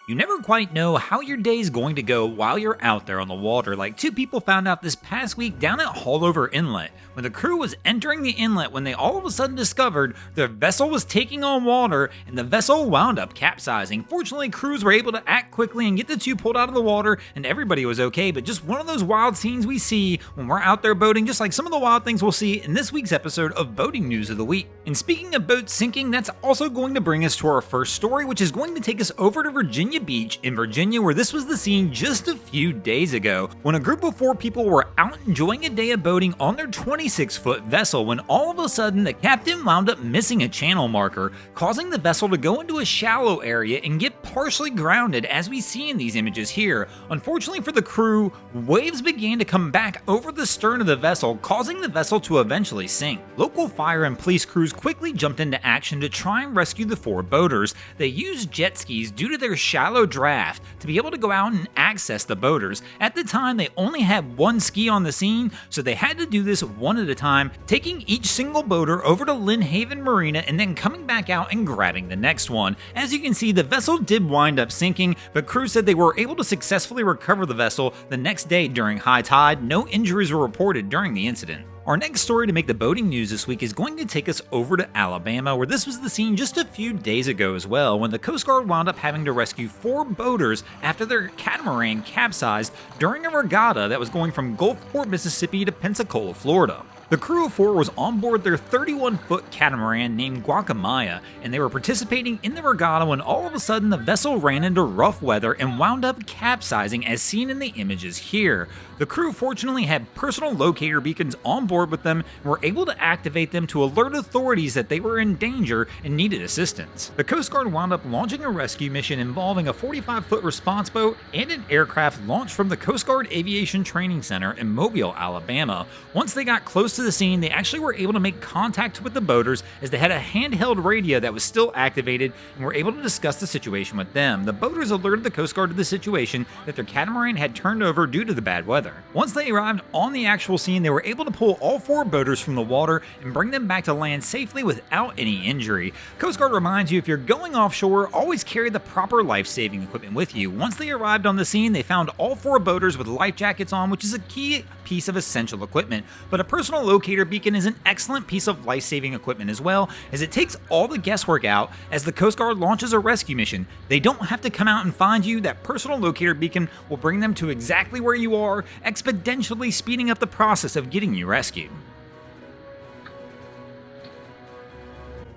You never quite know how your day is going to go while you're out there on the water, like two people found out this past week down at Hallover Inlet, when the crew was entering the inlet when they all of a sudden discovered their vessel was taking on water and the vessel wound up capsizing. Fortunately, crews were able to act quickly and get the two pulled out of the water and everybody was okay, but just one of those wild scenes we see when we're out there boating, just like some of the wild things we'll see in this week's episode of Boating News of the Week. And speaking of boats sinking, that's also going to bring us to our first story, which is going to take us over to Virginia Beach in Virginia, where this was the scene just a few days ago when a group of 4 people were out enjoying a day of boating on their 26-foot vessel when all of a sudden the captain wound up missing a channel marker, causing the vessel to go into a shallow area and get partially grounded, as we see in these images here. Unfortunately for the crew, waves began to come back over the stern of the vessel, causing the vessel to eventually sink. Local fire and police crews quickly jumped into action to try and rescue the 4 boaters. They used jet skis due to their shallow draft to be able to go out and access the boaters. At the time, they only had 1 ski on the scene, so they had to do this one at a time, taking each single boater over to Lynn Haven Marina and then coming back out and grabbing the next one. As you can see, the vessel did wind up sinking, but crew said they were able to successfully recover the vessel the next day during high tide. No injuries were reported during the incident. Our next story to make the boating news this week is going to take us over to Alabama, where this was the scene just a few days ago as well, when the Coast Guard wound up having to rescue 4 boaters after their catamaran capsized during a regatta that was going from Gulfport, Mississippi to Pensacola, Florida. The crew of 4 was on board their 31-foot catamaran named Guacamaya, and they were participating in the regatta when all of a sudden the vessel ran into rough weather and wound up capsizing, as seen in the images here. The crew fortunately had personal locator beacons on board with them and were able to activate them to alert authorities that they were in danger and needed assistance. The Coast Guard wound up launching a rescue mission involving a 45-foot response boat and an aircraft launched from the Coast Guard Aviation Training Center in Mobile, Alabama. Once they got close to the scene, they actually were able to make contact with the boaters as they had a handheld radio that was still activated and were able to discuss the situation with them. The boaters alerted the Coast Guard to the situation that their catamaran had turned over due to the bad weather. Once they arrived on the actual scene, they were able to pull all 4 boaters from the water and bring them back to land safely without any injury. Coast Guard reminds you, if you're going offshore, always carry the proper life-saving equipment with you. Once they arrived on the scene, they found all 4 boaters with life jackets on, which is a key piece of essential equipment, but a personal locator beacon is an excellent piece of life-saving equipment as well, as it takes all the guesswork out as the Coast Guard launches a rescue mission. They don't have to come out and find you. That personal locator beacon will bring them to exactly where you are, exponentially speeding up the process of getting you rescued.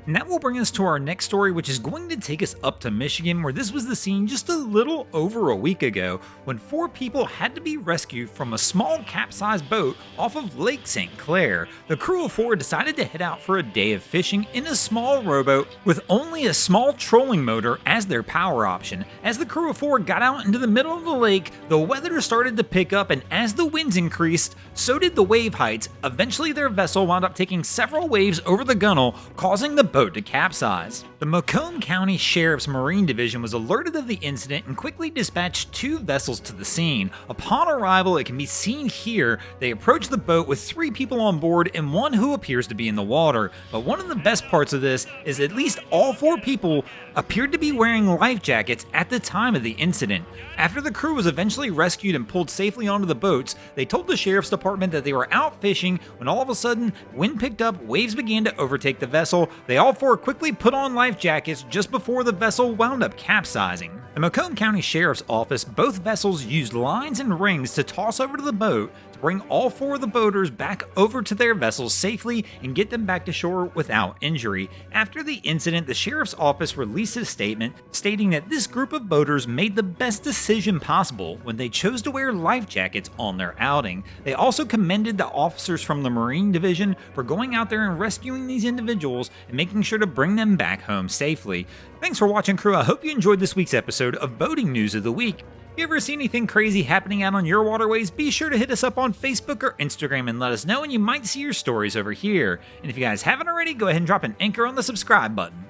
And that will bring us to our next story, which is going to take us up to Michigan, where this was the scene just a little over a week ago when 4 people had to be rescued from a small capsized boat off of Lake St. Clair. The crew of 4 decided to head out for a day of fishing in a small rowboat with only a small trolling motor as their power option. As the crew of 4 got out into the middle of the lake, the weather started to pick up, and as the winds increased, so did the wave heights. Eventually, their vessel wound up taking several waves over the gunwale, causing the boat to capsize. The Macomb County Sheriff's Marine Division was alerted of the incident and quickly dispatched 2 vessels to the scene. Upon arrival, it can be seen here, they approached the boat with 3 people on board and 1 who appears to be in the water. But one of the best parts of this is at least all 4 people appeared to be wearing life jackets at the time of the incident. After the crew was eventually rescued and pulled safely onto the boats, they told the Sheriff's Department that they were out fishing when all of a sudden, wind picked up, waves began to overtake the vessel. They all 4 quickly put on life jackets just before the vessel wound up capsizing. The Macomb County Sheriff's Office, both vessels used lines and rings to toss over to the boat to bring all 4 of the boaters back over to their vessels safely and get them back to shore without injury. After the incident, the Sheriff's Office released a statement stating that this group of boaters made the best decision possible when they chose to wear life jackets on their outing. They also commended the officers from the Marine Division for going out there and rescuing these individuals and making sure to bring them back home safely. Thanks for watching, crew. I hope you enjoyed this week's episode of Boating News of the Week. If you ever see anything crazy happening out on your waterways, be sure to hit us up on Facebook or Instagram and let us know, and you might see your stories over here. And if you guys haven't already, go ahead and drop an anchor on the subscribe button.